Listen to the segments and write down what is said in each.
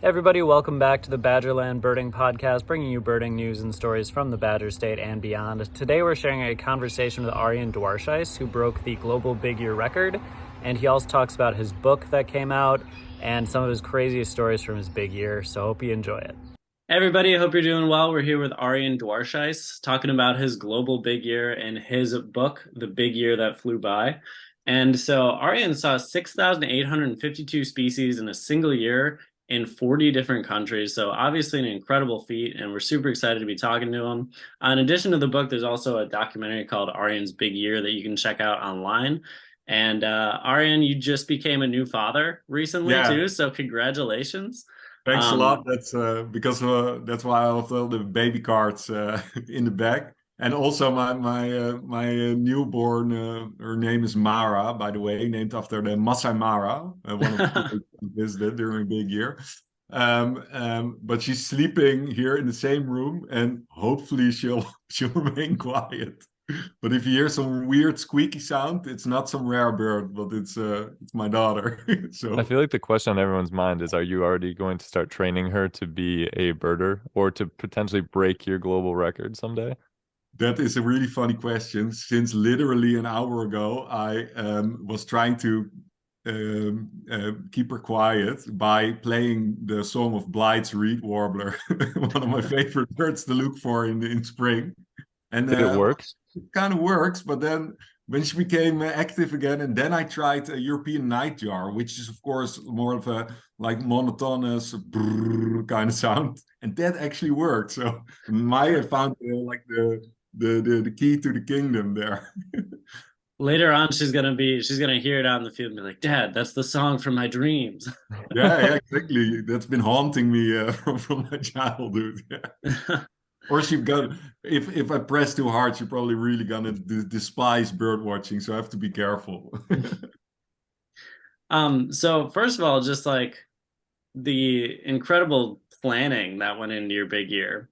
Everybody, welcome back to the Badgerland Birding Podcast, bringing you birding news and stories from the Badger State and beyond. Today we're sharing a conversation with Arjan Dwarshuis, who broke the global big year record, and he also talks about his book that came out and some of his craziest stories from his big year, so hope you enjoy it. Everybody, I hope you're doing well. We're here with Arjan Dwarshuis, talking about his global big year and his book, The Big Year That Flew By. And so Arjan saw 6,852 species in a single year in 40 different countries. So obviously an incredible feat, and we're super excited to be talking to him. In addition to the book, there's also a documentary called Arjan's Big Year that you can check out online. And Arjan, you just became a new father recently too, so congratulations. Thanks a lot. That's because that's why I have all the baby cards in the bag. And also my newborn, her name is Mara, by the way, named after the Masai Mara, one of the people I visited during a big year. But she's sleeping here in the same room, and hopefully she'll remain quiet. But if you hear some weird squeaky sound, it's not some rare bird, but it's my daughter. So I feel like the question on everyone's mind is, are you already going to start training her to be a birder or to potentially break your global record someday? that is a really funny question. Since literally an hour ago, I was trying to keep her quiet by playing the song of Blythe's reed warbler, one of my favorite birds to look for in spring. And Did it work? it kind of works, but then when she became active again, and then I tried a European nightjar, which is of course more of a like monotonous brrr kind of sound, and that actually worked. So Maya found like the key to the kingdom there. Later on, she's gonna hear it out in the field and be like, "Dad, that's the song from my dreams." Yeah, exactly. That's been haunting me from my childhood. Yeah. Or she got if I press too hard, she's probably really gonna despise bird watching. So I have to be careful. So first of all, just like the incredible planning that went into your big year.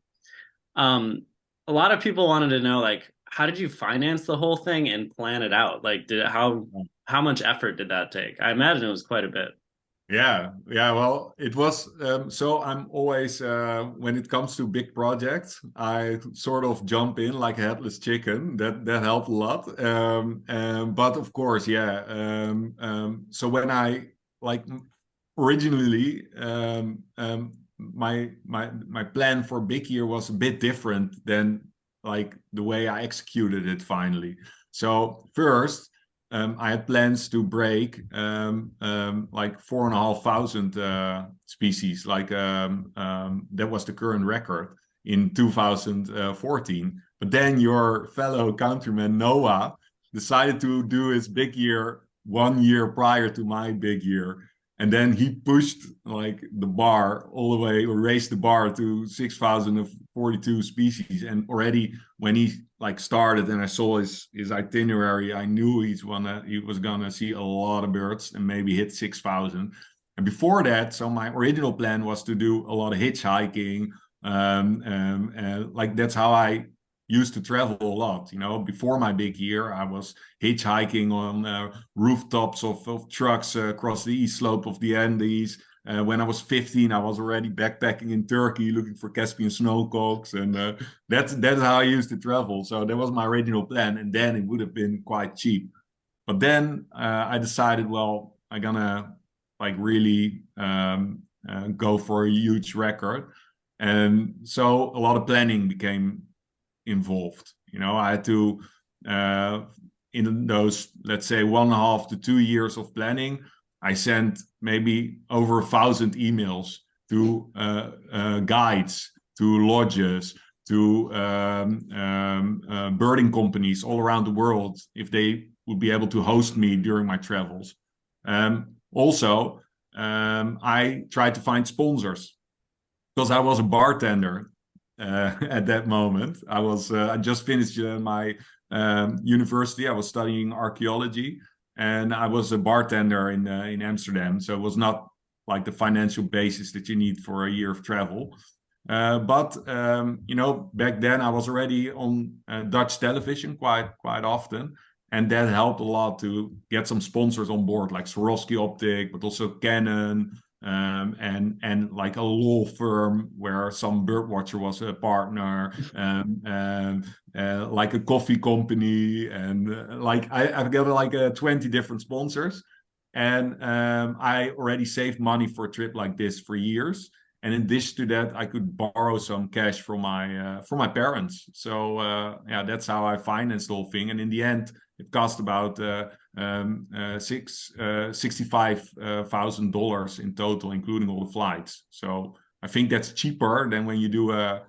A lot of people wanted to know, like, how did you finance the whole thing and plan it out? Like, how much effort did that take? I imagine it was quite a bit. Yeah. Well, it was so I'm always when it comes to big projects, I sort of jump in like a headless chicken. That helped a lot. But of course, yeah. So when I like originally my plan for big year was a bit different than like the way I executed it finally. So first I had plans to break like 4,500 species. Like that was the current record in 2014. But then your fellow countryman Noah decided to do his big year 1 year prior to my big year. And then he pushed like the bar all the way, or raised the bar to 6,042 species. And already when he like started and I saw his itinerary, I knew he was gonna see a lot of birds and maybe hit 6,000. And before that, so my original plan was to do a lot of hitchhiking. Like that's how I used to travel a lot. You know, before my big year, I was hitchhiking on rooftops of trucks across the east slope of the Andes. When I was 15, I was already backpacking in Turkey looking for Caspian snowcocks, and that's how I used to travel. So that was my original plan, and then it would have been quite cheap. But then I decided, well, I'm gonna like really go for a huge record, and so a lot of planning became involved. You know, I had to in those, let's say, 1.5 to 2 years of planning, I sent maybe over 1,000 emails to guides, to lodges, to birding companies all around the world if they would be able to host me during my travels. Also, I tried to find sponsors because I was a bartender at that moment. I just finished my university. I was studying archaeology, and I was a bartender in Amsterdam. So it was not like the financial basis that you need for a year of travel. But you know, back then I was already on Dutch television quite often, and that helped a lot to get some sponsors on board, like Swarovski Optic, but also Canon, and like a law firm where some birdwatcher was a partner, like a coffee company, and I've got like 20 different sponsors, and I already saved money for a trip like this for years. And in addition to that, I could borrow some cash from my parents. So yeah, that's how I financed the whole thing. And in the end, it cost about $65,000 in total, including all the flights. So I think that's cheaper than when you do a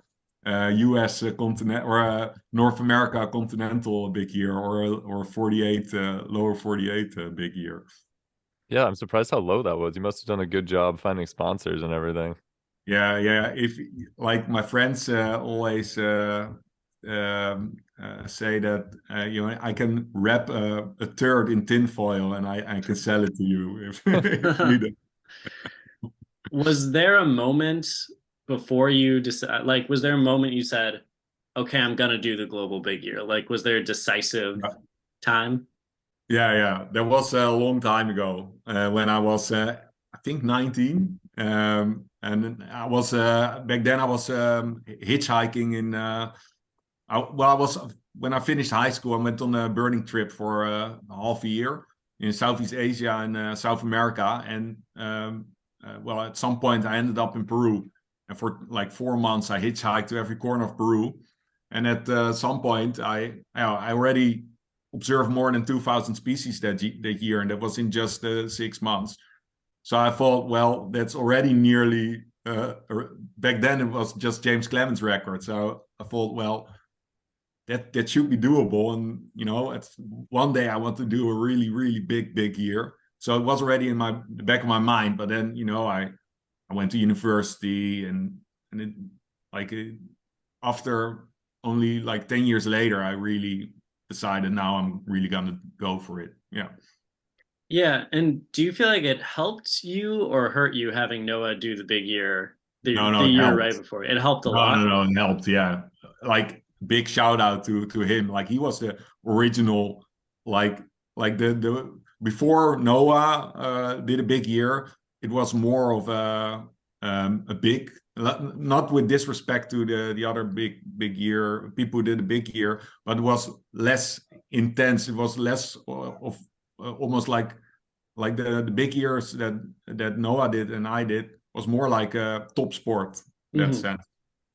US continent or a North America continental big year, or 48 lower 48 big year. Yeah, I'm surprised how low that was. You must have done a good job finding sponsors and everything. Yeah. If like my friends always say that I can wrap a turd in tinfoil and I can sell it to you if, if you need it. Was there a moment before you decide, like, was there a moment you said, okay, I'm gonna do the global big year? Like, was there a decisive time? Yeah. That was a long time ago when I was, I think, 19. And I was back then I was hitchhiking in. I was when I finished high school. I went on a birding trip for half a year in Southeast Asia and South America, and well, at some point I ended up in Peru, and for like 4 months I hitchhiked to every corner of Peru, and at some point I already observed more than 2,000 species that year, and that was in just 6 months. So I thought, well, that's already nearly. Back then it was just James Clement's record, so I thought, well, that should be doable. And it's one day I want to do a really really big year. So it was already in the back of my mind. But then I went to university, and it, like after only like 10 years later, I really decided now I'm really gonna go for it. Yeah. Yeah, and do you feel like it helped you or hurt you having Noah do the big year, the No, it year right helped. before? It helped a lot. No, it helped. Yeah, like big shout out to him. Like he was the original, like the before Noah did a big year. It was more of a big, not with disrespect to the other big year people who did a big year, but it was less intense. It was less of almost like the big years that Noah did and I did was more like a top sport in that sense,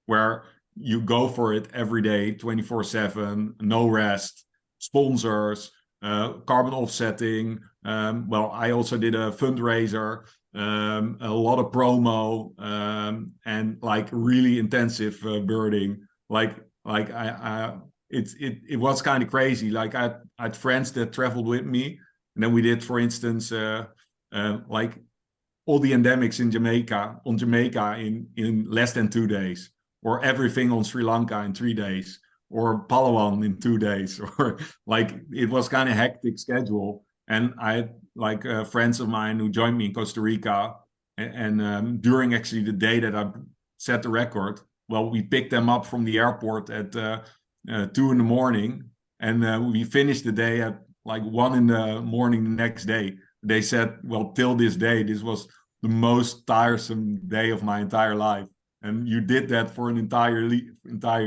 where you go for it every day, 24/7, no rest, sponsors, carbon offsetting. Well, I also did a fundraiser, a lot of promo, and like really intensive birding. It was kind of crazy. Like I had friends that traveled with me, and then we did, for instance, like all the endemics in Jamaica in less than 2 days, or everything on Sri Lanka in 3 days, or Palawan in 2 days, or like it was kind of hectic schedule. And I had like friends of mine who joined me in Costa Rica, and during actually the day that I set the record, well, we picked them up from the airport at 2 in the morning, and we finished the day at like 1 in the morning the next day. They said, well, till this day, this was the most tiresome day of my entire life. And you did that for an entire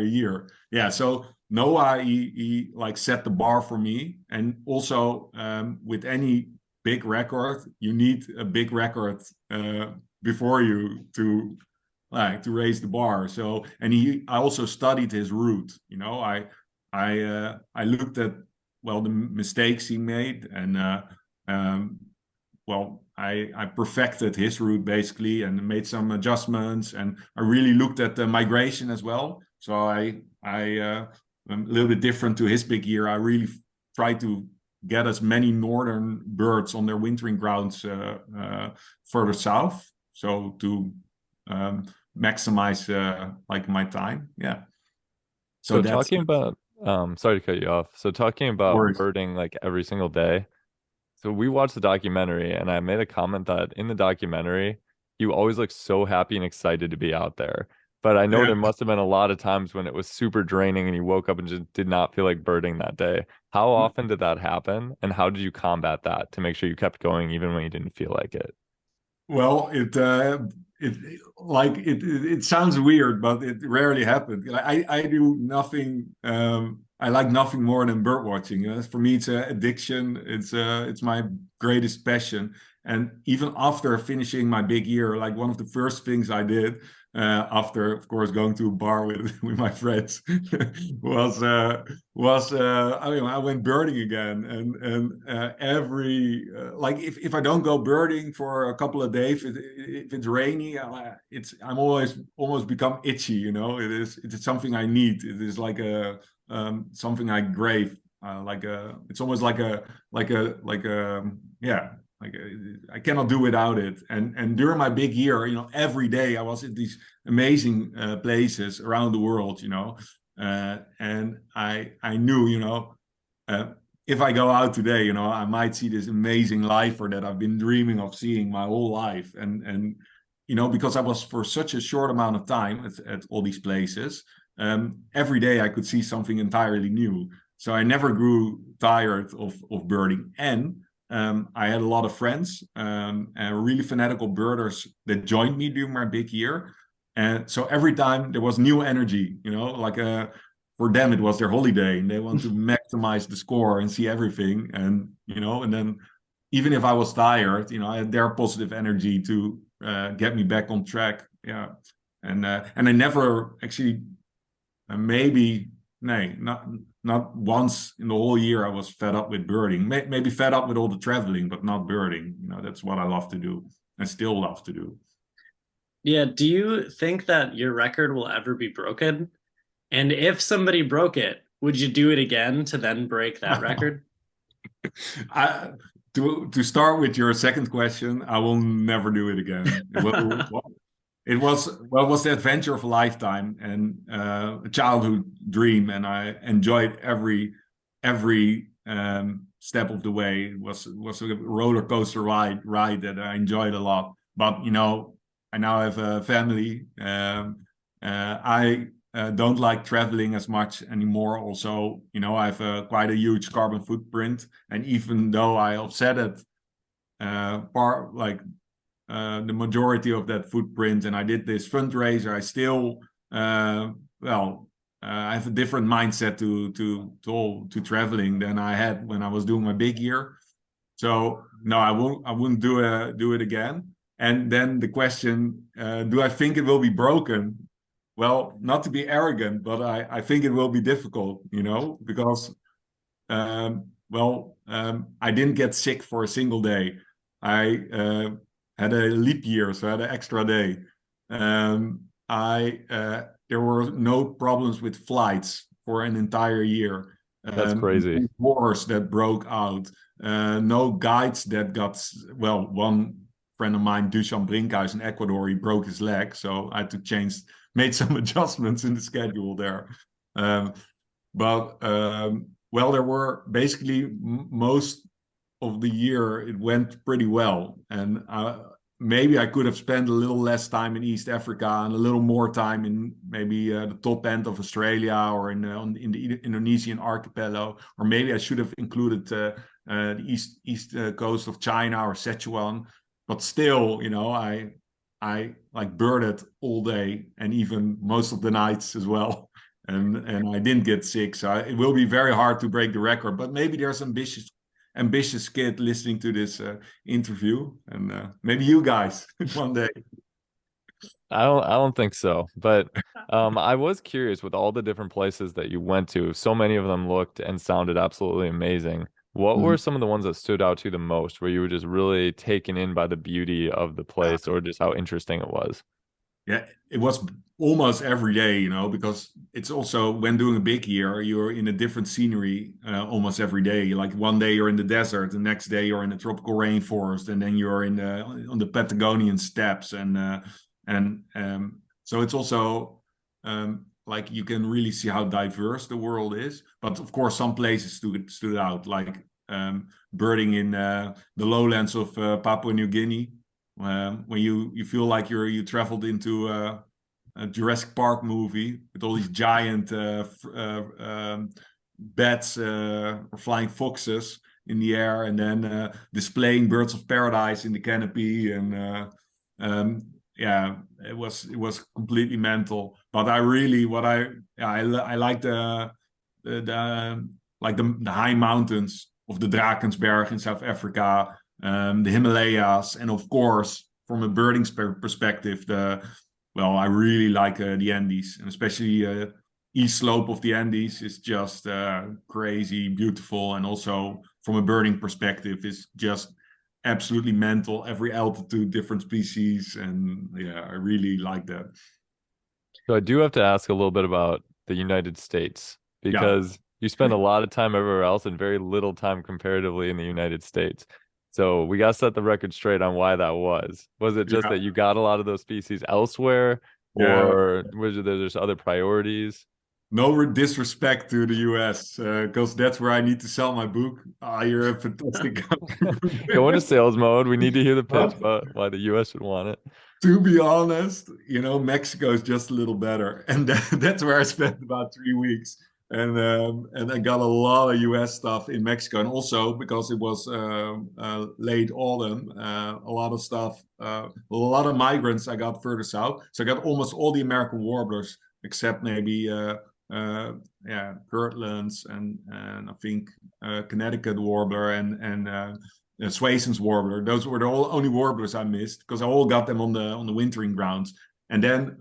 year. Yeah. So Noah, he like set the bar for me. And also with any big record, you need a big record before you to raise the bar. So, and I also studied his route. I looked at, well, the mistakes he made, and well, I perfected his route basically and made some adjustments, and I really looked at the migration as well. So I'm a little bit different to his big year. I really tried to get as many northern birds on their wintering grounds further south, so to maximize like my time. Yeah. So talking about sorry to cut you off. So talking about birding like every single day. So we watched the documentary, and I made a comment that in the documentary, you always look so happy and excited to be out there. But I know there must have been a lot of times when it was super draining and you woke up and just did not feel like birding that day. How often did that happen? And how did you combat that to make sure you kept going even when you didn't feel like it? Well, it sounds weird, but it rarely happened. I do nothing. I like nothing more than bird watching. For me, it's an addiction. It's my greatest passion. And even after finishing my big year, like one of the first things I did after, of course, going to a bar with with my friends was I mean, I went birding again, and every like if I don't go birding for a couple of days, if it's rainy, I'm always almost become itchy. You know, it's something I need. It is like a something I crave. It's almost like a yeah. I cannot do without it. And during my big year, you know, every day I was at these amazing places around the world, you know, and I knew, you know, if I go out today, you know, I might see this amazing lifer that I've been dreaming of seeing my whole life. And you know, because I was for such a short amount of time at all these places, every day I could see something entirely new. So I never grew tired of birding. And I had a lot of friends and really fanatical birders that joined me during my big year. And so every time there was new energy, you know, for them it was their holiday and they want to maximize the score and see everything. And, you know, and then even if I was tired, you know, I had their positive energy to get me back on track. Yeah. And I never actually, maybe, no, not once in the whole year I was fed up with birding. Maybe fed up with all the traveling, but not birding. You know, that's what I love to do and still love to do. Yeah, do you think that your record will ever be broken? And if somebody broke it, would you do it again to then break that record? I, to start with your second question, I will never do it again. It was the adventure of a lifetime and a childhood dream, and I enjoyed every step of the way. It was a roller coaster ride that I enjoyed a lot. But you know, I now have a family. I don't like traveling as much anymore. Also, you know, I have quite a huge carbon footprint, and even though I offset it, the majority of that footprint, and I did this fundraiser, I still, I have a different mindset to traveling than I had when I was doing my big year. So no, I wouldn't do it again. And then the question, do I think it will be broken? Well, not to be arrogant, but I think it will be difficult, you know, because I didn't get sick for a single day. I had a leap year, so I had an extra day. There were no problems with flights for an entire year. That's crazy. No wars that broke out. No guides that got, well, one friend of mine, Dusan Brinkhuis in Ecuador, he broke his leg, so I had to made some adjustments in the schedule there. Well, there were basically most of the year it went pretty well, and maybe I could have spent a little less time in East Africa and a little more time in maybe the top end of Australia or in the Indonesian archipelago, or maybe I should have included the east coast of China or Sichuan. But still, you know, I like birded all day and even most of the nights as well. And I didn't get sick, so it will be very hard to break the record. But maybe there's ambitious kid listening to this interview, and maybe you guys one day. I don't think so. But I was curious with all the different places that you went to. So many of them looked and sounded absolutely amazing. What were some of the ones that stood out to you the most, where you were just really taken in by the beauty of the place or just how interesting it was? Yeah, it was almost every day, you know, because it's also when doing a big year, you're in a different scenery almost every day. Like one day you're in the desert, the next day you're in the tropical rainforest, and then you're on the Patagonian steppes, and so it's also like you can really see how diverse the world is. But of course, some places stood out, like birding in the lowlands of Papua New Guinea. When you feel like you traveled into a Jurassic Park movie with all these giant bats or flying foxes, in the air, and then displaying birds of paradise in the canopy, and yeah, it was completely mental. But I really, I like the high mountains of the Drakensberg in South Africa, the Himalayas, and of course, from a birding perspective, I really like the Andes, and especially east slope of the Andes is just crazy beautiful, and also from a birding perspective is just absolutely mental. Every altitude, different species, and yeah, I really like that. So I do have to ask a little bit about the United States, because you spend a lot of time everywhere else and very little time comparatively in the United States. So we got to set the record straight on why that was. Was it just that you got a lot of those species elsewhere, or was there just other priorities? No disrespect to the US, because that's where I need to sell my book. You're a fantastic country. Go into sales mode. We need to hear the pitch about why the US should want it. To be honest, Mexico is just a little better, and that's where I spent about 3 weeks. And I got a lot of US stuff in Mexico, and also because it was late autumn, a lot of stuff, a lot of migrants I got further south. So I got almost all the American warblers except maybe Kirtlands and I think Connecticut warbler and Swayzen's warbler. Those were the only warblers I missed, because I all got them on the wintering grounds. And then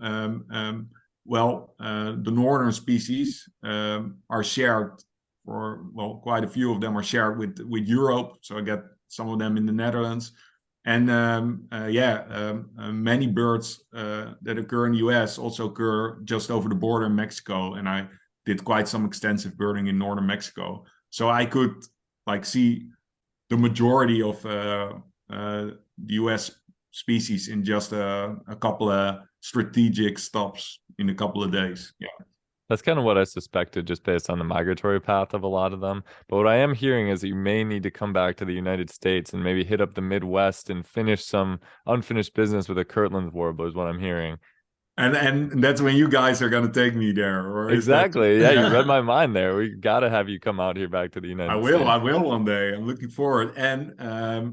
the northern species are shared, quite a few of them are shared with Europe. So I get some of them in the Netherlands. And many birds that occur in the US also occur just over the border in Mexico. And I did quite some extensive birding in northern Mexico. So I could see the majority of the US species in just a couple of strategic stops in a couple of days. Yeah. That's kind of what I suspected, just based on the migratory path of a lot of them. But what I am hearing is that you may need to come back to the United States and maybe hit up the Midwest and finish some unfinished business with the Kirtland warbler, is what I'm hearing. And that's when you guys are going to take me there, or exactly. Yeah, you read my mind there. We got to have you come out here back to the United States. I will one day. I'm looking forward. And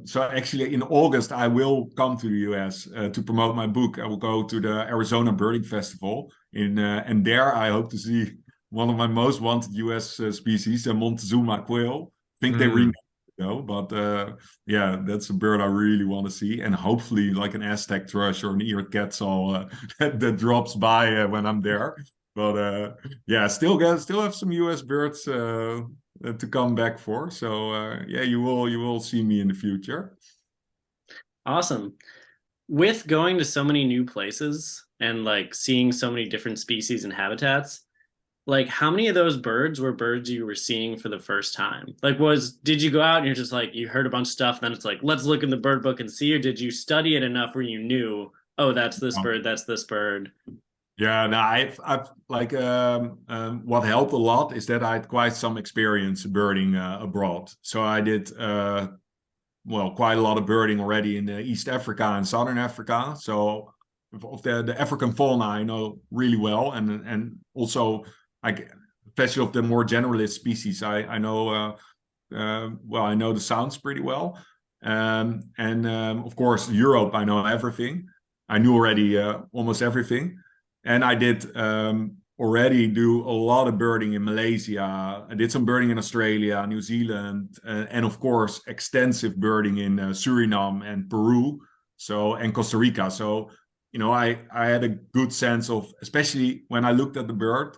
so actually in August, I will come to the US to promote my book. I will go to the Arizona Birding Festival and there I hope to see one of my most wanted US species, the Montezuma quail. I think they renamed it, but that's a bird I really want to see, and hopefully like an Aztec thrush or an eared quetzal that drops by when I'm there. But still have some US birds to come back for. So you will see me in the future. Awesome. With going to so many new places and seeing so many different species and habitats, how many of those birds were birds you were seeing for the first time? Did you go out and you're just you heard a bunch of stuff, and then it's let's look in the bird book and see, or did you study it enough where you knew, oh, that's this bird, that's this bird? Yeah, no, I've what helped a lot is that I had quite some experience birding abroad. So I did quite a lot of birding already in East Africa and Southern Africa. So of the African fauna I know really well, and also especially of the more generalist species I know I know the sounds pretty well. And of course Europe, I know everything. I knew already almost everything. And I did already do a lot of birding in Malaysia. I did some birding in Australia, New Zealand, and of course, extensive birding in Suriname and Peru, and Costa Rica. So, I had a good sense of, especially when I looked at the bird,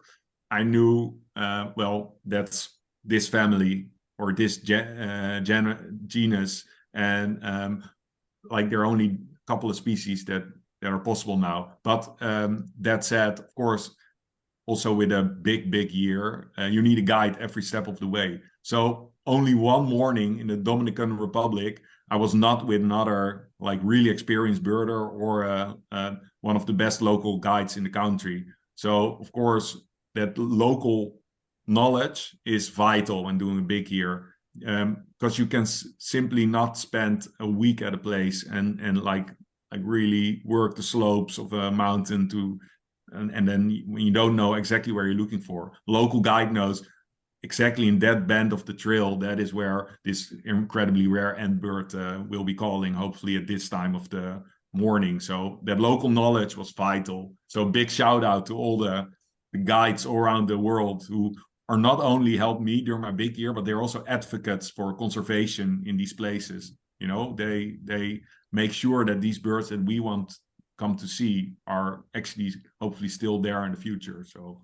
I knew, that's this family or this genus. And there are only a couple of species that are possible now. But that said, of course, also with a big year, you need a guide every step of the way. So only one morning in the Dominican Republic, I was not with another really experienced birder or one of the best local guides in the country. So of course, that local knowledge is vital when doing a big year, because you can simply not spend a week at a place and really work the slopes of a mountain and then when you don't know exactly where you're looking for. Local guide knows exactly in that bend of the trail, that is where this incredibly rare ant bird will be calling, hopefully at this time of the morning. So that local knowledge was vital. So big shout out to all the guides all around the world who are not only helped me during my big year, but they're also advocates for conservation in these places. You know, they make sure that these birds that we want come to see are actually hopefully still there in the future. So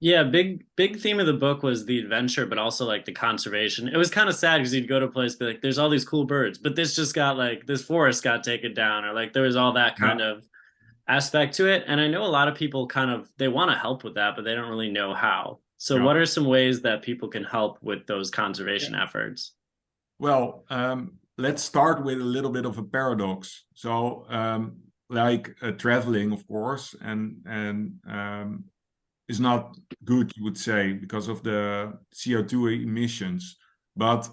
yeah, big theme of the book was the adventure, but also like the conservation. It was kind of sad because you'd go to a place, be like, there's all these cool birds, but this just got like this forest got taken down, or like there was all that kind of aspect to it. And I know a lot of people kind of they want to help with that, but they don't really know how. So what are some ways that people can help with those conservation efforts? Well, let's start with a little bit of a paradox. So like traveling, of course, and is not good, you would say, because of the CO2 emissions. But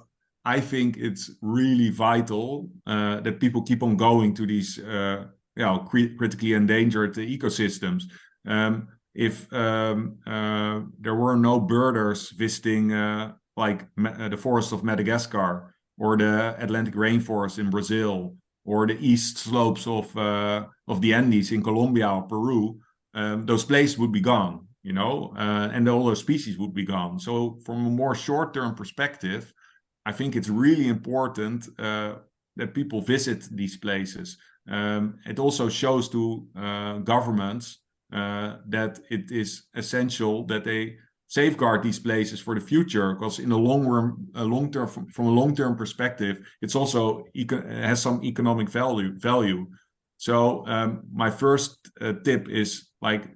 I think it's really vital that people keep on going to these critically endangered ecosystems. If there were no birders visiting the forest of Madagascar or the Atlantic rainforest in Brazil or the east slopes of the Andes in Colombia or Peru, those places would be gone, you know, and all those species would be gone. So from a more short-term perspective, I think it's really important that people visit these places. It also shows to governments that it is essential that they safeguard these places for the future, because in the from a long-term perspective, it's also has some economic value. So my first tip is like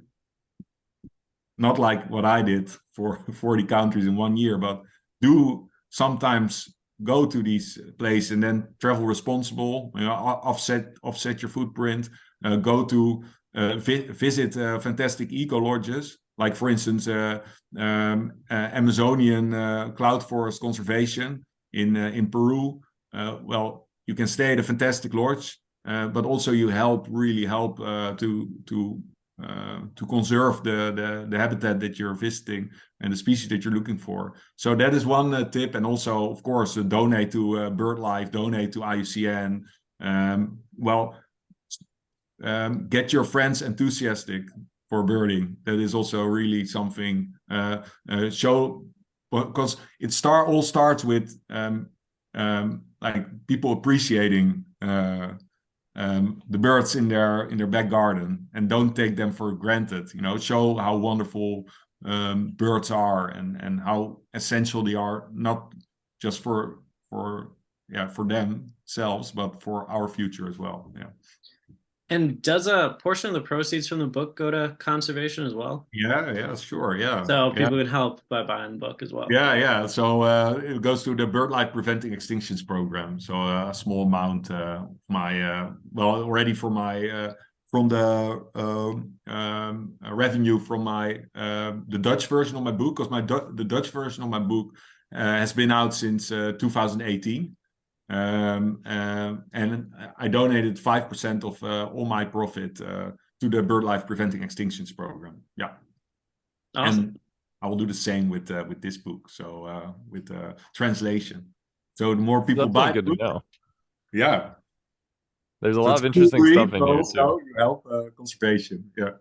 not like what I did for 40 countries in 1 year, but do sometimes go to these places and then travel responsible, you know, offset your footprint, go to visit fantastic eco lodges, like for instance Amazonian cloud forest conservation in Peru. Well, you can stay at a fantastic lodge, but also you really help to conserve the habitat that you're visiting and the species that you're looking for. So that is one tip. And also, of course, donate to BirdLife, donate to IUCN. Get your friends enthusiastic for birding. That is also really something show, because it all starts with like people appreciating the birds in their back garden, and don't take them for granted. You know, show how wonderful birds are and how essential they are, not just for themselves, but for our future as well. Yeah. And does a portion of the proceeds from the book go to conservation as well? Yeah, sure, yeah. So people can help by buying the book as well. Yeah. So it goes to the BirdLife Preventing Extinctions program. So a small amount already for my from the revenue from my the Dutch version of my book, because the Dutch version of my book has been out since 2018. And I donated 5% of all my profit to the BirdLife Preventing Extinctions program. Yeah. Awesome. And I will do the same with this book. So with translation. So the more people buy good to know. Yeah. There's a lot of interesting stuff in here too. You help conservation. Yeah.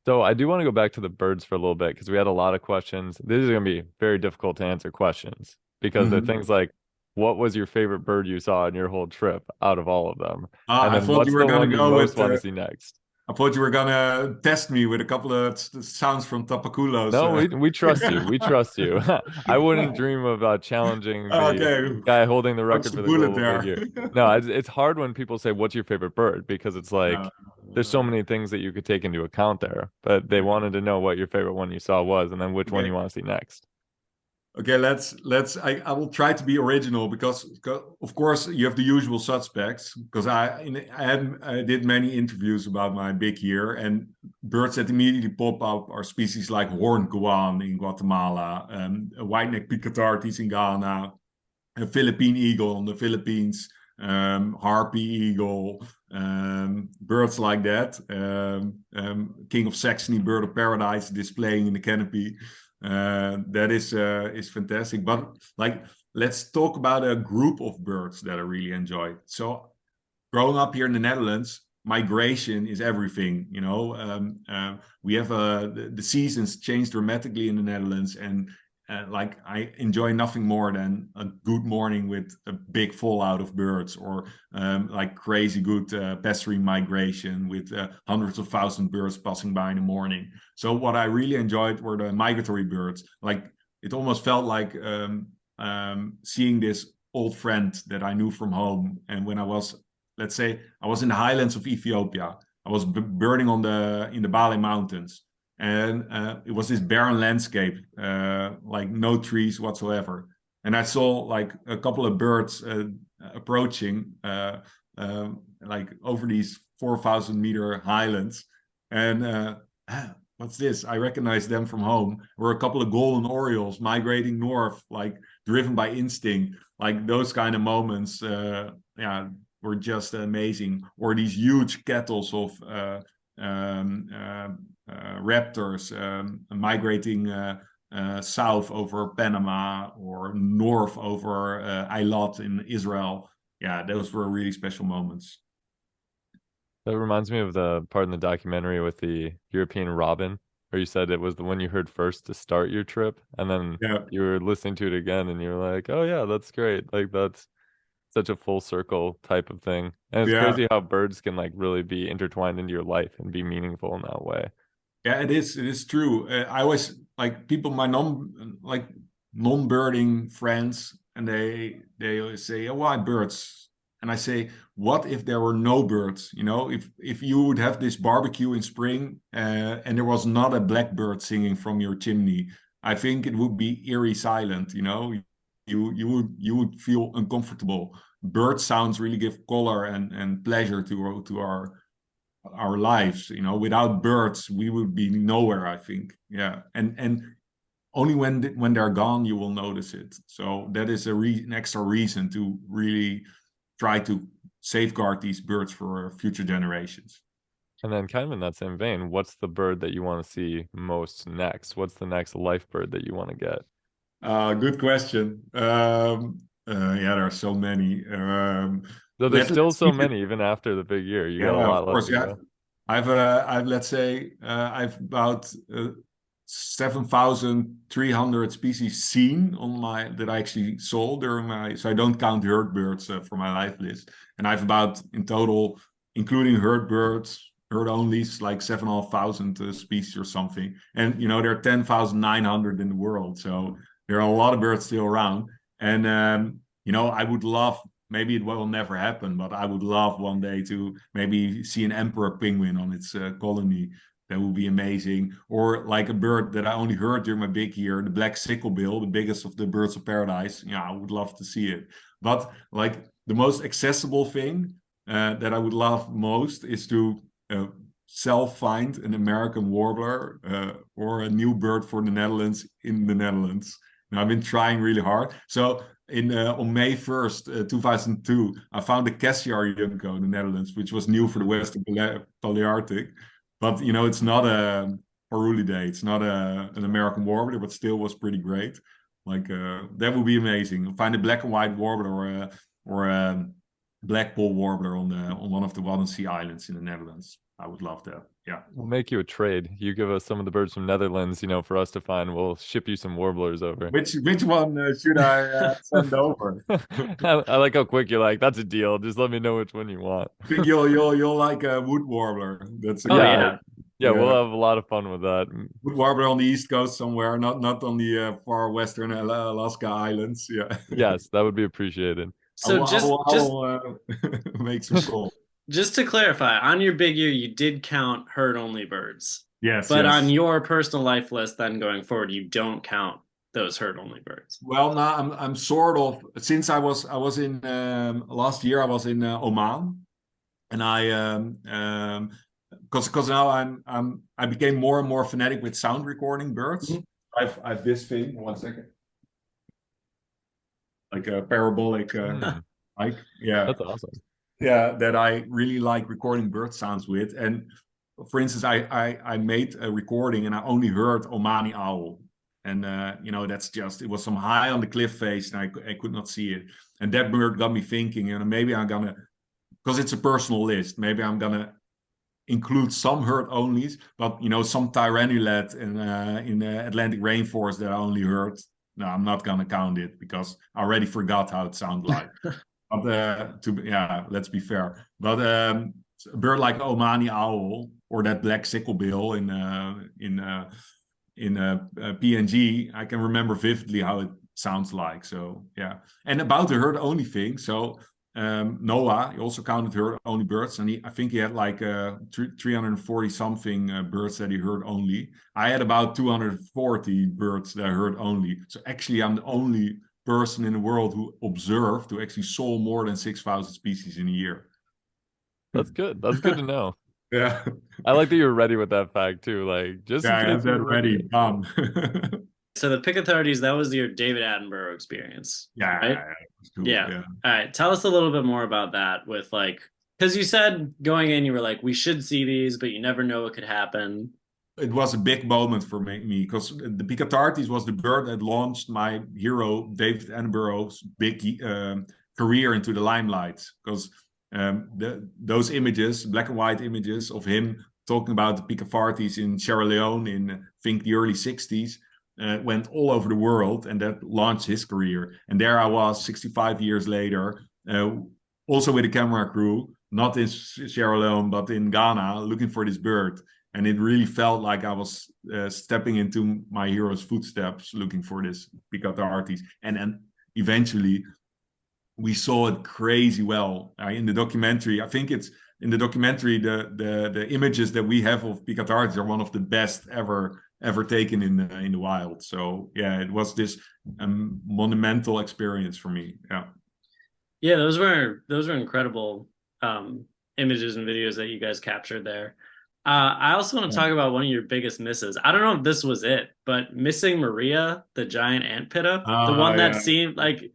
So I do want to go back to the birds for a little bit, because we had a lot of questions. This is going to be very difficult to answer questions, because they're things like, what was your favorite bird you saw in your whole trip out of all of them? And then what's the one you most want to see next? I thought you were gonna test me with a couple of sounds from Tapaculos. No, we trust you. We trust you. I wouldn't dream of challenging the guy holding the record for the global big year. No, it's hard when people say, "What's your favorite bird?" Because it's like there's so many things that you could take into account there. But they wanted to know what your favorite one you saw was, and then which one you want to see next. Okay, I will try to be original, because of course you have the usual suspects, because I did many interviews about my big year, and birds that immediately pop up are species like horned guan in Guatemala, a white-necked picatartes in Ghana, a Philippine eagle in the Philippines, harpy eagle, birds like that, King of Saxony, bird of paradise displaying in the canopy. That is fantastic. But like, let's talk about a group of birds that I really enjoyed. So growing up here in the Netherlands, migration is everything. We have the seasons change dramatically in the Netherlands, and like I enjoy nothing more than a good morning with a big fallout of birds, or like crazy good passerine migration with hundreds of thousands of birds passing by in the morning. So what I really enjoyed were the migratory birds. Like it almost felt like seeing this old friend that I knew from home. And when I was, let's say, I was in the highlands of Ethiopia. I was birding in the Bali Mountains, and it was this barren landscape, like no trees whatsoever. And I saw like a couple of birds approaching, like over these 4,000-meter highlands, and what's this? I recognized them from home. There were a couple of golden orioles migrating north, like driven by instinct. Like those kind of moments, were just amazing. Or these huge kettles of raptors migrating south over Panama or north over Eilat in Israel. Yeah, those were really special moments. That reminds me of the part in the documentary with the European robin, where you said it was the one you heard first to start your trip, and then you were listening to it again, and you're like, "Oh yeah, that's great! Like that's such a full circle type of thing." And it's crazy how birds can like really be intertwined into your life and be meaningful in that way. Yeah, it is. It is true. I always like people, my non-birding friends, and they always say, "Oh, why birds?" And I say, what if there were no birds? If you would have this barbecue in spring and there was not a blackbird singing from your chimney, I think it would be eerie silent. You would feel uncomfortable. Bird sounds really give color and pleasure to our lives. Without birds, we would be nowhere, I think. Yeah, and only when they're gone you will notice it. So that is an extra reason to really try to safeguard these birds for future generations. And then kind of in that same vein, what's the bird that you want to see most next? What's the next life bird that you want to get? Good question. There are so many. So there's still so many, even after the big year. You got a lot left to go. I've let's say I've about 7,300 species seen that I actually saw during so I don't count herd birds for my life list. And I've about in total, including herd birds, herd onlys, like 7,500 species or something. And there are 10,900 in the world, so there are a lot of birds still around. And I would love. Maybe it will never happen, but I would love one day to maybe see an emperor penguin on its colony. That would be amazing. Or like a bird that I only heard during my big year, the black sicklebill, the biggest of the birds of paradise. Yeah, I would love to see it. But like the most accessible thing that I would love most is to self-find an American warbler or a new bird for the Netherlands in the Netherlands. And I've been trying really hard. So on May 1st, 2002, I found the Cayer junco in the Netherlands, which was new for the Western Palearctic. But it's not a Parulidae. It's not an American warbler, but still was pretty great. Like that would be amazing. Find a black and white warbler or a blackpoll warbler on one of the Wadden Sea Islands in the Netherlands. I would love that. Yeah. We'll make you a trade. You give us some of the birds from Netherlands, for us to find. We'll ship you some warblers over. Which one should I send over? I like how quick you're like, that's a deal. Just let me know which one you want. I think you'll like a wood warbler. That's a yeah, we'll have a lot of fun with that. Wood warbler on the East Coast somewhere, not on the far western Alaska islands. Yeah. Yes, that would be appreciated. So I'll make some calls. Just to clarify, on your big year, you did count herd-only birds. Yes. But on your personal life list, then going forward, you don't count those herd-only birds. Well, now I'm sort of, since I was in last year I was in Oman, and I because now I became more and more fanatic with sound recording birds. Mm-hmm. I've this thing. 1 second. Like a parabolic mic. Yeah, that's awesome. Yeah, that I really like recording bird sounds with. And for instance, I made a recording and I only heard Omani owl. And that's just, it was some high on the cliff face, and I could not see it. And that bird got me thinking, maybe I'm gonna, because it's a personal list, maybe I'm gonna include some herd onlys, but some tyrannulate in the Atlantic rainforest that I only heard. No, I'm not gonna count it because I already forgot how it sounded like. But let's be fair. But a bird like Omani owl or that black sicklebill in PNG, I can remember vividly how it sounds like. So yeah. And about the herd only thing, so Noah, he also counted herd only birds, and I think he had like 340 something birds that he heard only. I had about 240 birds that I heard only. So actually, I'm the only person in the world who actually saw more than 6,000 species in a year. That's good. That's good to know. Yeah. I like that you're ready with that fact too. Like, just in case you're ready. So the Picardies, that was your David Attenborough experience. Yeah, right? Cool. Yeah. All right. Tell us a little bit more about that with because you said going in, you were like, we should see these, but you never know what could happen. It was a big moment for me because the Picardies was the bird that launched my hero, David Attenborough's big career into the limelight. Because those images, black and white images of him talking about the Picardies in Sierra Leone in, I think, the early 60s, went all over the world, and that launched his career. And there I was 65 years later, also with a camera crew, not in Sierra Leone, but in Ghana, looking for this bird. And it really felt like I was stepping into my hero's footsteps, looking for this Picardies. And then eventually we saw it crazy well in the documentary. I think it's in the documentary, the images that we have of Picardies are one of the best ever taken in the wild. So yeah, it was this monumental experience for me. Yeah, those were incredible images and videos that you guys captured there. I also want to talk about one of your biggest misses. I don't know if this was it, but missing Maria, the giant ant pitta, the one that seemed like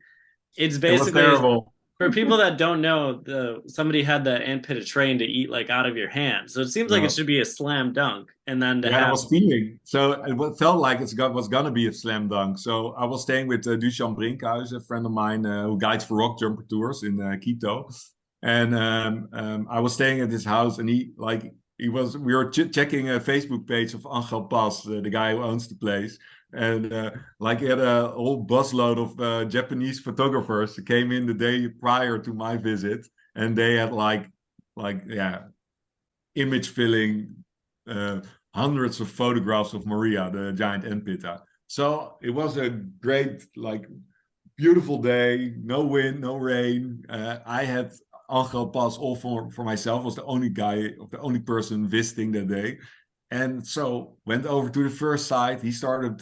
it's basically, it was terrible. For people that don't know, somebody had the ant pitta trained to eat like out of your hand. So it seems like it should be a slam dunk. And then I was feeling. So it felt like it was going to be a slam dunk. So I was staying with Dusan Brinkhuis, a friend of mine who guides for rock jumper tours in Quito. And I was staying at his house, and we were checking a Facebook page of Angel Paz, the guy who owns the place. And he had a whole busload of Japanese photographers who came in the day prior to my visit, and they had image filling hundreds of photographs of Maria, the giant ant pitta. So it was a great, beautiful day, no wind, no rain. I had Angel Paz all for myself. I was the only person visiting that day. And so went over to the first site. He started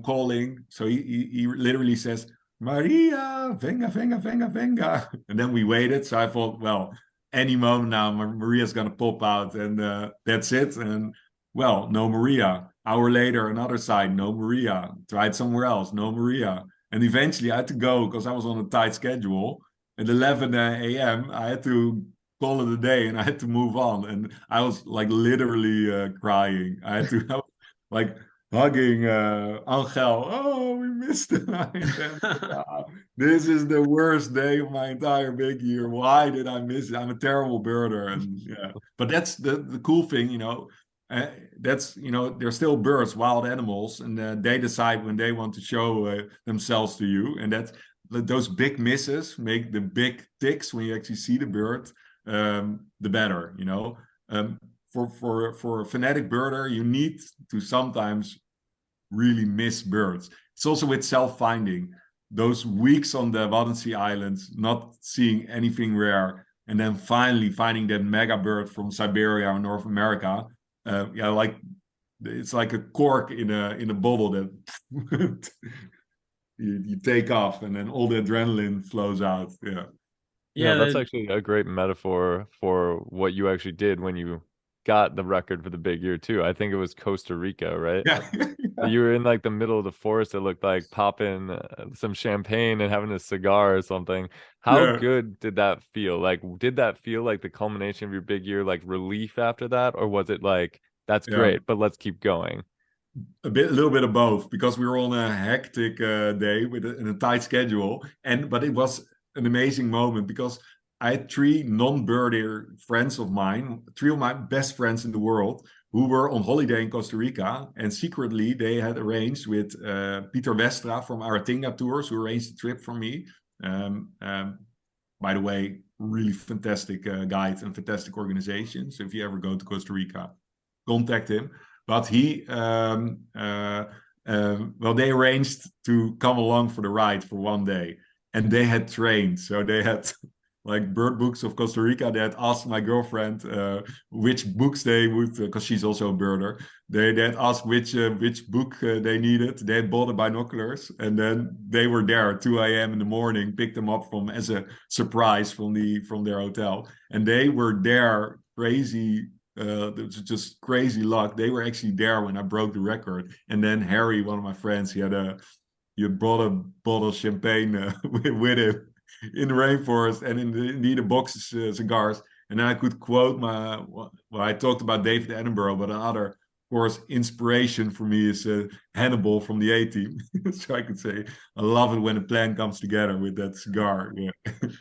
calling. So he literally says, Maria, venga, venga, venga, venga. And then we waited. So I thought, well, any moment now, Maria's going to pop out, and that's it. And well, no Maria. Hour later, another site, no Maria. Tried somewhere else, no Maria. And eventually I had to go because I was on a tight schedule. At 11 a.m., I had to call it a day, and I had to move on. And I was literally crying. I had to hugging Angel. Oh, we missed the night. This is the worst day of my entire big year. Why did I miss it? I'm a terrible birder. And but that's the cool thing, that's they're still birds, wild animals, and they decide when they want to show themselves to you. And that's those big misses make the big ticks when you actually see the bird. The better, for a fanatic birder, you need to sometimes really miss birds. It's also with self-finding. Those weeks on the Wadden Islands, not seeing anything rare, and then finally finding that mega bird from Siberia or North America. It's like a cork in a bottle that you take off, and then all the adrenaline flows out. Yeah, that's actually a great metaphor for what you actually did when you got the record for the big year too. I think it was Costa Rica, right? Yeah. You were in the middle of the forest. It looked like popping some champagne and having a cigar or something. How good did that feel? Did that feel like the culmination of your big year, relief after that? Or was it that's great, but let's keep going? A little bit of both, because we were on a hectic day with in a tight schedule, but it was an amazing moment because I had three non-birder friends of mine, three of my best friends in the world, who were on holiday in Costa Rica, and secretly they had arranged with Peter Westra from Aratinga Tours, who arranged the trip for me. By the way, really fantastic guide and fantastic organization. So if you ever go to Costa Rica, contact him. But they arranged to come along for the ride for one day, and they had trained. So they had like bird books of Costa Rica. They had asked my girlfriend which books they would, because she's also a birder. They had asked which book they needed. They had bought the binoculars, and then they were there at 2 a.m. in the morning, picked them up as a surprise from their hotel, and they were there crazy. It was just crazy luck. They were actually there when I broke the record. And then Harry, one of my friends, he brought a bottle of champagne with him in the rainforest, and in the box of cigars. And then I could quote I talked about David Attenborough, but another, of course, inspiration for me is Hannibal from the A-Team. So I could say, I love it when a plan comes together with that cigar. Yeah. It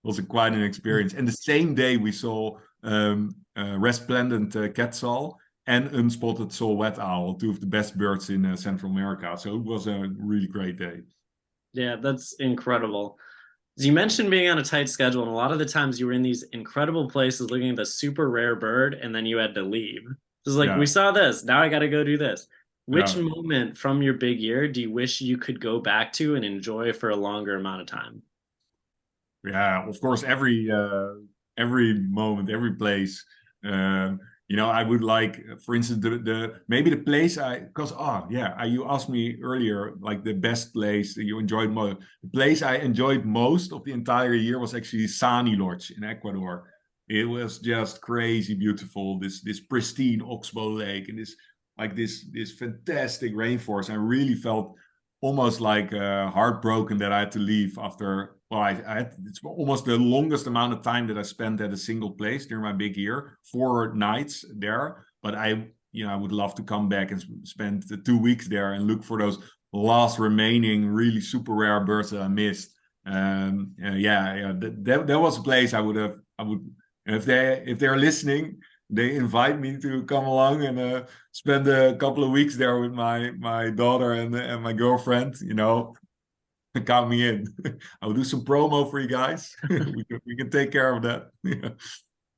was quite an experience. And the same day we saw resplendent quetzal and unspotted saw-whet owl, two of the best birds in Central America. So it was a really great day. Yeah, that's incredible. So you mentioned being on a tight schedule, and a lot of the times you were in these incredible places looking at the super rare bird, and then you had to leave. It's like, we saw this, now I got to go do this. Which moment from your big year do you wish you could go back to and enjoy for a longer amount of time? Yeah, of course, every moment, every place. I would like, for instance, maybe the place you asked me earlier, like the best place that you enjoyed most. The place I enjoyed most of the entire year was actually Sani Lodge in Ecuador. It was just crazy beautiful. This pristine Oxbow Lake and this fantastic rainforest. I really felt almost like heartbroken that I had to leave after. Well, it's almost the longest amount of time that I spent at a single place during my big year, 4 nights there. But I would love to come back and spend 2 weeks there and look for those last remaining really super rare birds that I missed. That was a place I would, if they're listening, they invite me to come along and spend a couple of weeks there with my daughter and my girlfriend. Count me in. I will do some promo for you guys. we can take care of that.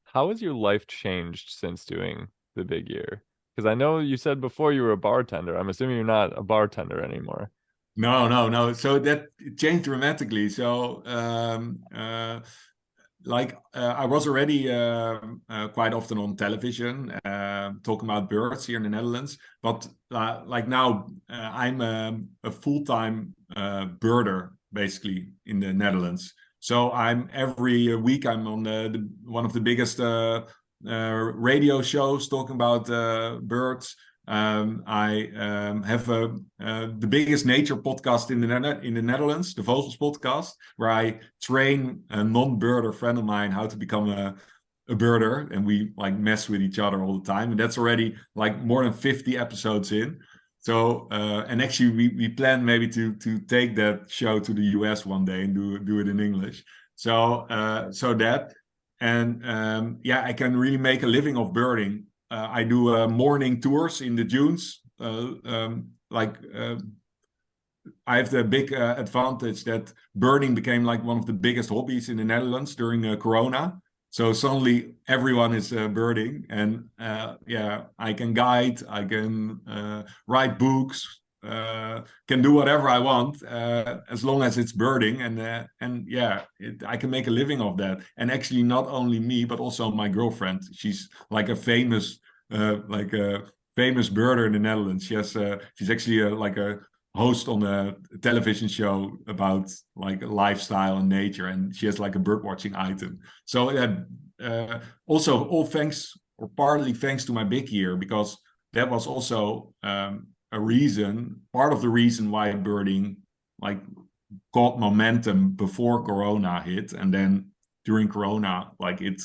How has your life changed since doing the big year? Because I know you said before you were a bartender. I'm assuming you're not a bartender anymore. No. So that changed dramatically. So I was already quite often on television talking about birds here in the Netherlands, but now I'm a full-time birder basically in the Netherlands. So every week I'm on one of the biggest radio shows talking about birds. I have the biggest nature podcast in the Netherlands, the Vogels podcast, where I train a non-birder friend of mine how to become a birder, and we mess with each other all the time. And that's already more than 50 episodes in. So and actually we plan maybe to take that show to the US one day and do it in English. So that, and I can really make a living of birding. I do morning tours in the dunes. I have the big advantage that birding became one of the biggest hobbies in the Netherlands during Corona. So suddenly everyone is birding, and I can guide, I can write books, can do whatever I want as long as it's birding, I can make a living of that. And actually, not only me, but also my girlfriend. She's a famous birder in the Netherlands. She's actually a host on a television show about lifestyle and nature, and she has a bird watching item. So also all thanks, or partly thanks to my big year, because that was also part of the reason why birding got momentum before Corona hit, and then during Corona it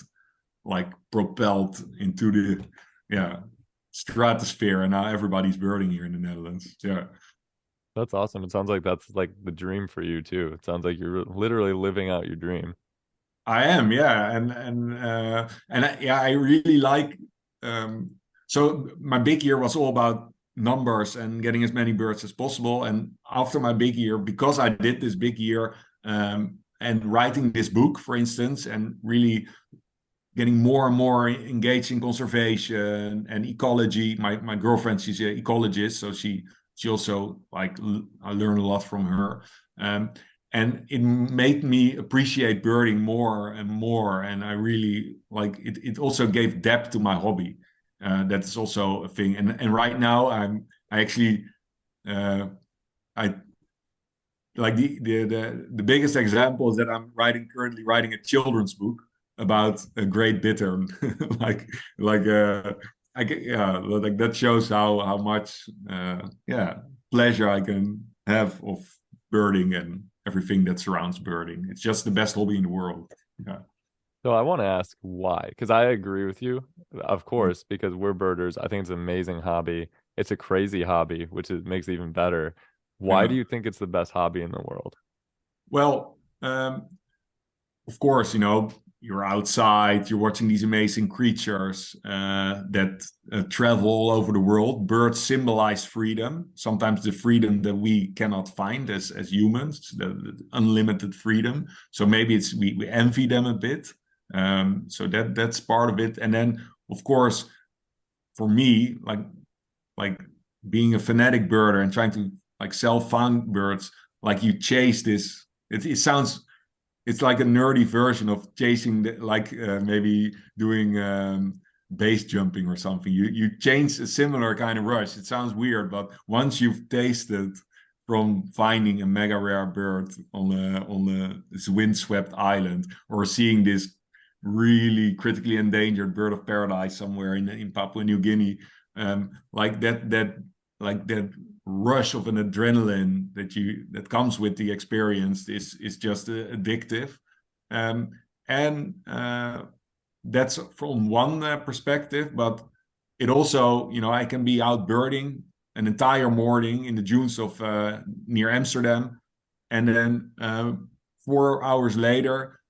propelled into the stratosphere, and now everybody's birding here in the Netherlands. Yeah. That's awesome. It sounds like that's like the dream for you too. It sounds like you're literally living out your dream. I am, yeah, yeah, I really like. So my big year was all about numbers and getting as many birds as possible. And after my big year, because I did this big year and writing this book, for instance, and really getting more and more engaged in conservation and ecology. My girlfriend, she's an ecologist, so she also I learned a lot from her. And it made me appreciate birding more and more. And I really like it. It also gave depth to my hobby. That's also a thing. And right now I actually I like the biggest example is that I'm currently writing a children's book about a great bittern. like like that shows how much pleasure I can have of birding and everything that surrounds birding. It's just the best hobby in the world. Yeah. So I want to ask why, because I agree with you, of course, because we're birders. I think it's an amazing hobby. It's a crazy hobby, which makes it even better. Why do you think it's the best hobby in the world? Well, of course, you're outside, you're watching these amazing creatures that travel all over the world. Birds symbolize freedom, sometimes the freedom that we cannot find as humans, the unlimited freedom. So maybe it's we envy them a bit. So that's part of it. And then, of course, for me, like being a fanatic birder and trying to like sell found birds, like you chase this. It sounds, it's like a nerdy version of chasing maybe doing base jumping or something. You change a similar kind of rush. It sounds weird, but once you've tasted from finding a mega rare bird on this windswept island, or seeing this really critically endangered bird of paradise somewhere in Papua New Guinea, like that rush of an adrenaline that comes with the experience is just addictive. And that's from one perspective, but it also, I can be out birding an entire morning in the dunes of near Amsterdam, and then 4 hours later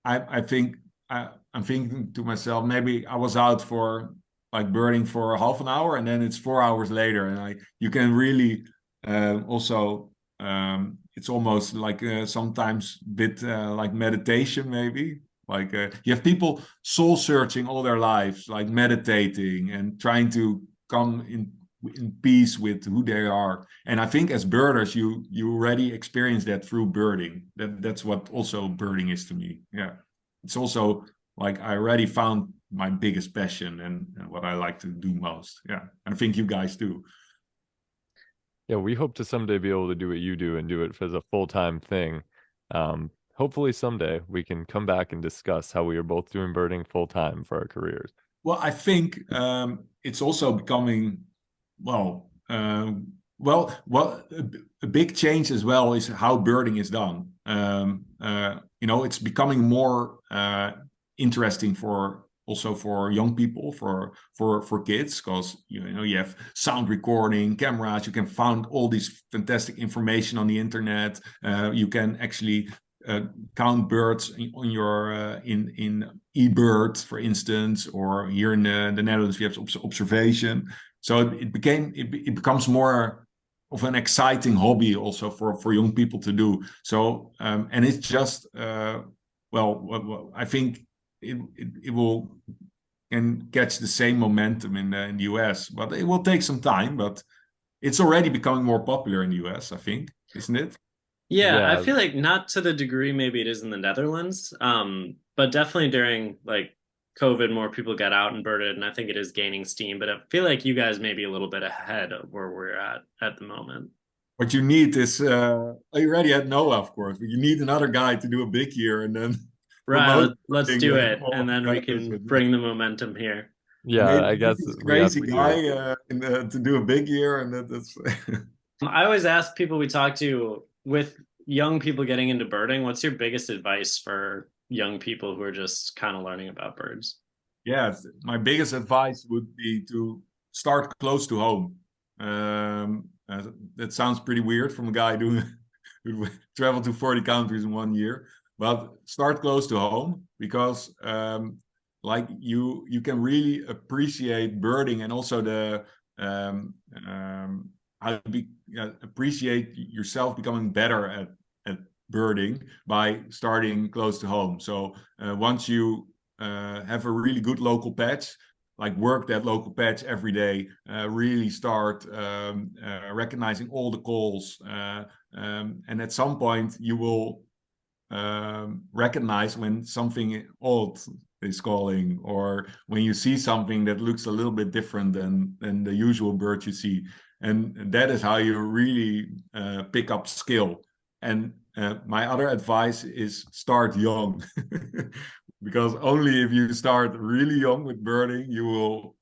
I'm thinking to myself, maybe I was out for like birding for half an hour, and then it's 4 hours later, and you can really also it's almost like sometimes a bit like meditation, maybe. Like you have people soul searching all their lives, like meditating and trying to come in peace with who they are. And I think as birders, you already experience that through birding. That's what also birding is to me. Yeah, it's also like I already found my biggest passion and what I like to do most. Yeah, and I think you guys do. Yeah, we hope to someday be able to do what you do and do it as a full-time thing. Hopefully someday we can come back and discuss how we are both doing birding full-time for our careers. Well, I think it's also becoming, well, a big change as well is how birding is done. It's becoming more interesting for young people, for kids, because you have sound recording cameras, you can find all this fantastic information on the internet. You can actually count birds on your in eBird, for instance, or here in the Netherlands we have observation. So it becomes more of an exciting hobby also for young people to do. So and it's just I think it will can catch the same momentum in the US, but it will take some time. But it's already becoming more popular in the US, I think, isn't it? Yeah, I feel like not to the degree maybe it is in the Netherlands, but definitely during like COVID, more people got out and birded, and I think it is gaining steam. But I feel like you guys may be a little bit ahead of where we're at the moment. What you need is you already had Noah, of course, but you need another guy to do a big year and then right. Let's do it, and then we can bring the momentum here. Yeah, I guess this crazy guy to do a big year, and that's. I always ask people we talk to, with young people getting into birding, what's your biggest advice for young people who are just kind of learning about birds? Yeah, my biggest advice would be to start close to home. That sounds pretty weird from a guy who traveled to 40 countries in 1 year, but start close to home, because like you can really appreciate birding, and also the how to appreciate yourself becoming better at birding by starting close to home. So once you have a really good local patch, like work that local patch every day, really start recognizing all the calls, and at some point you will recognize when something odd is calling, or when you see something that looks a little bit different than the usual bird you see. And that is how you really pick up skill. And my other advice is start young. Because only if you start really young with birding, you will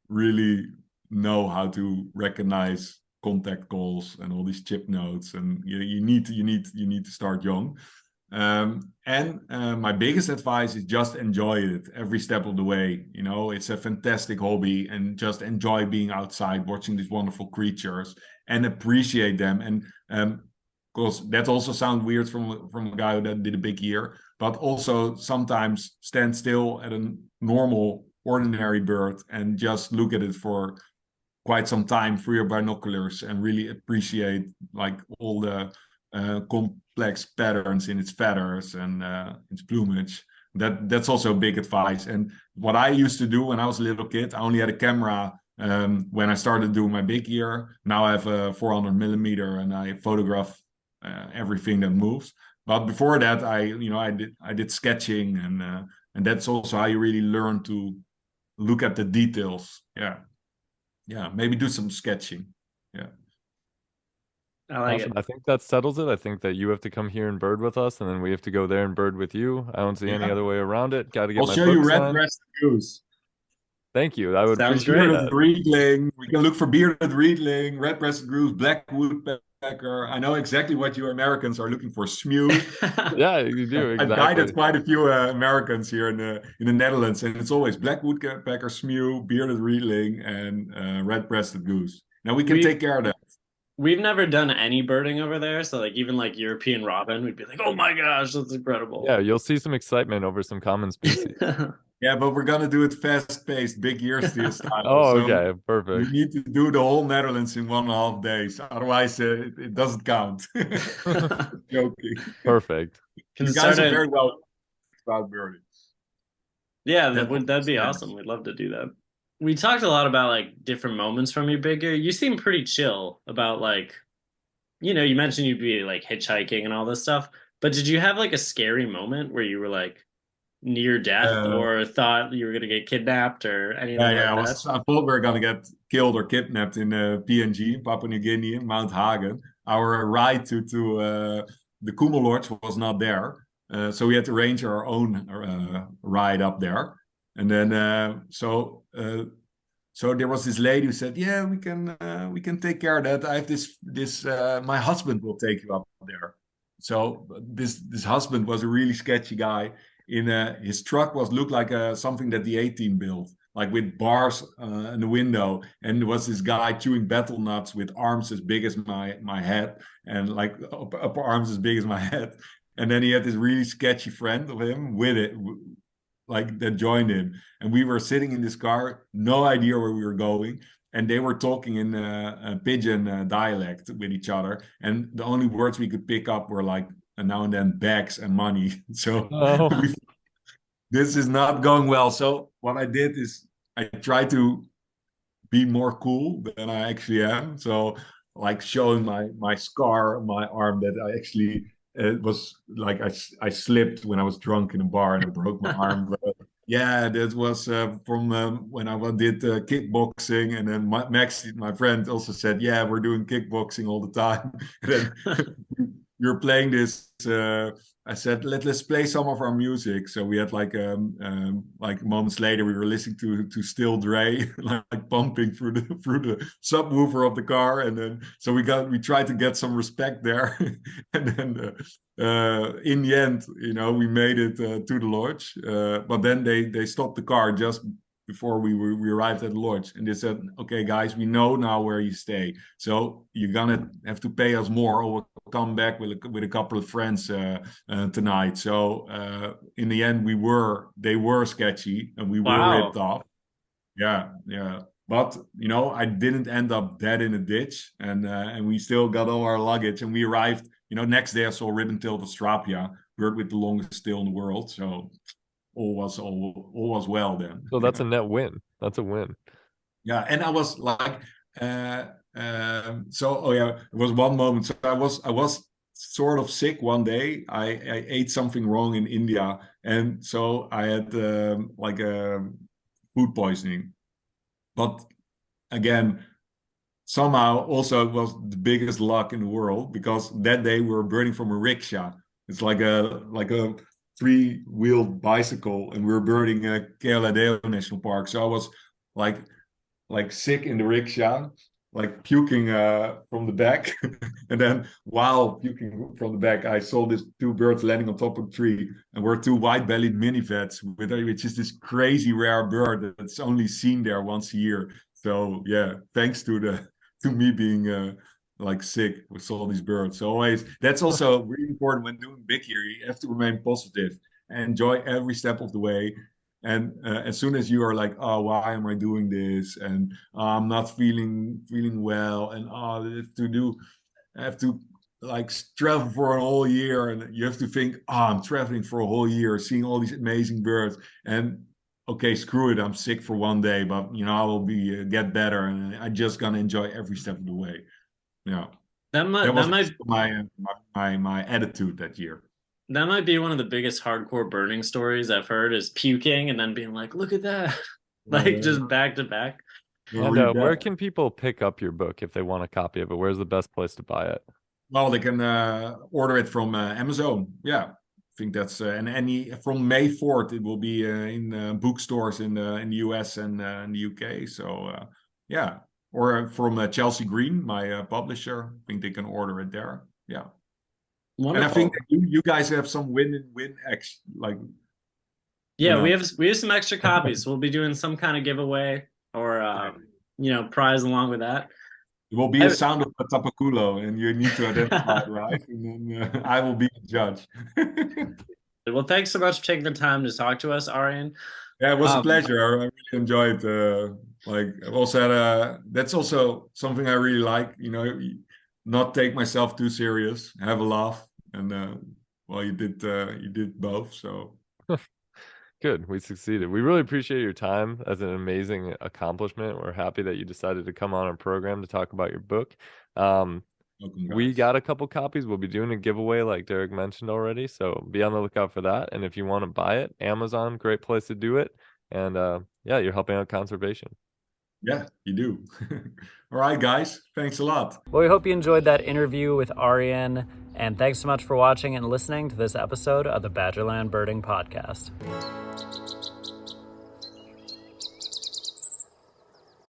really know how to recognize contact calls and all these chip notes. And you need to start young. And my biggest advice is just enjoy it every step of the way. You know, it's a fantastic hobby, and just enjoy being outside, watching these wonderful creatures, and appreciate them. And because that also sounds weird from a guy that did a big year, but also sometimes stand still at a normal, ordinary bird and just look at it for quite some time through your binoculars, and really appreciate like all the complex patterns in its feathers and its plumage. That's also a big advice. And what I used to do when I was a little kid, I only had a camera when I started doing my big year. Now I have a 400 millimeter, and I photograph everything that moves. But before that, I did sketching, and that's also how you really learn to look at the details. Yeah, maybe do some sketching. Yeah. I like awesome. it. I think that settles it. I think that you have to come here and bird with us, and then we have to go there and bird with you. I don't see any other way around it. Got to get I'll my show book you signed. red-breasted goose. Thank you. I would Sounds appreciate great. that. Bearded reedling. We can look for bearded reedling, red-breasted goose, black woodpecker. I know exactly what you Americans are looking for. Smew. Yeah, you do I've exactly. guided quite a few Americans here in the Netherlands, and it's always black woodpecker, smew, bearded reedling, and red-breasted goose. Now we can take care of that. We've never done any birding over there, so like even like European robin, we'd be like, oh my gosh, that's incredible. Yeah, you'll see some excitement over some common species. Yeah, but we're gonna do it fast-paced, big year style. Oh, So okay, we perfect. need to do the whole Netherlands in 1.5 days. Otherwise, it doesn't count. Joking. Perfect. Can You guys start are it. very well about birding. Yeah, That that'd be awesome. We'd love to do that. We talked a lot about like different moments from your big year. You seem pretty chill about like, you mentioned you'd be like hitchhiking and all this stuff, but did you have like a scary moment where you were like near death or thought you were gonna get kidnapped or anything like that? I thought we were gonna get killed or kidnapped in PNG, Papua New Guinea, Mount Hagen. Our ride to the Kumo Lodge was not there, so we had to arrange our own ride up there. And then so there was this lady who said, "Yeah, we can take care of that. I have this my husband will take you up there." So this husband was a really sketchy guy. His truck looked like something that the A-Team built, like with bars in the window, and there was this guy chewing betel nuts with arms as big as my head, and like upper arms as big as my head. And then he had this really sketchy friend of him with it, like that joined him, and we were sitting in this car, no idea where we were going, and they were talking in a pidgin dialect with each other, and the only words we could pick up were like now and then bags and money. So this is not going well. So what I did is I tried to be more cool than I actually am. So like showing my scar on my arm that I actually it was like I slipped when I was drunk in a bar and I broke my arm. But yeah, that was from when I did kickboxing, and then Max, my friend, also said, "Yeah, we're doing kickboxing all the time." And then you're playing this. I said, let's play some of our music. So we had like moments later, we were listening to Still Dre, like pumping through the subwoofer of the car, and then so we tried to get some respect there, and then in the end, we made it to the lodge. But then they stopped the car just before we arrived at the lodge, and they said, "Okay, guys, we know now where you stay, so you're gonna have to pay us more, or we'll come back with a couple of friends tonight." So in the end, they were sketchy, and we were ripped off. Yeah. But I didn't end up dead in a ditch, and we still got all our luggage, and we arrived. Next day I saw ribbon-tailed Austrapia, bird with the longest tail in the world. So all was well then. So that's a net win. That's a win. Yeah, and I was like, it was one moment. So I was sort of sick one day. I ate something wrong in India, and so I had food poisoning. But again, somehow also it was the biggest luck in the world, because that day we were birding from a rickshaw. It's like a 3-wheeled bicycle, and we were birding Cayer National Park. So I was like sick in the rickshaw, like puking from the back. And then while puking from the back, I saw these 2 birds landing on top of a tree, and were 2 white-bellied minivets, which is this crazy rare bird that's only seen there once a year. So yeah, thanks to me being sick with all these birds. So that's also really important when doing big year. You have to remain positive and enjoy every step of the way. And as soon as you are like, oh, why am I doing this? And I'm not feeling well. And I have to travel for a whole year. And you have to think, I'm traveling for a whole year, seeing all these amazing birds. And okay, screw it, I'm sick for one day, but I will get better, and I'm just gonna enjoy every step of the way. Yeah, that was my attitude that year. That might be one of the biggest hardcore burning stories I've heard, is puking and then being like, look at that. Just back to back. And where can people pick up your book if they want a copy of it? Where's the best place to buy it? Well, they can order it from Amazon. Yeah, I think that's from May 4th it will be in bookstores in the US and in the UK. So yeah, or from Chelsea Green, my publisher. I think they can order it there. Yeah. Wonderful. And I think that you guys have some win-win yeah, we have some extra copies. We'll be doing some kind of giveaway or prize along with that. It will be a sound of a tapaculo, and you need to identify it, right? And then I will be the judge. Well, thanks so much for taking the time to talk to us, Arjan. Yeah, it was a pleasure. I really enjoyed. I also had that's also something I really like. Not take myself too serious, have a laugh, and you did both. So good, we succeeded. We really appreciate your time. As an amazing accomplishment. We're happy that you decided to come on our program to talk about your book. We got a couple copies. We'll be doing a giveaway like Derek mentioned already, so be on the lookout for that. And if you want to buy it, Amazon, great place to do it. And you're helping out conservation. Yeah, you do. All right, guys. Thanks a lot. Well, we hope you enjoyed that interview with Arjan, and thanks so much for watching and listening to this episode of the Badgerland Birding Podcast.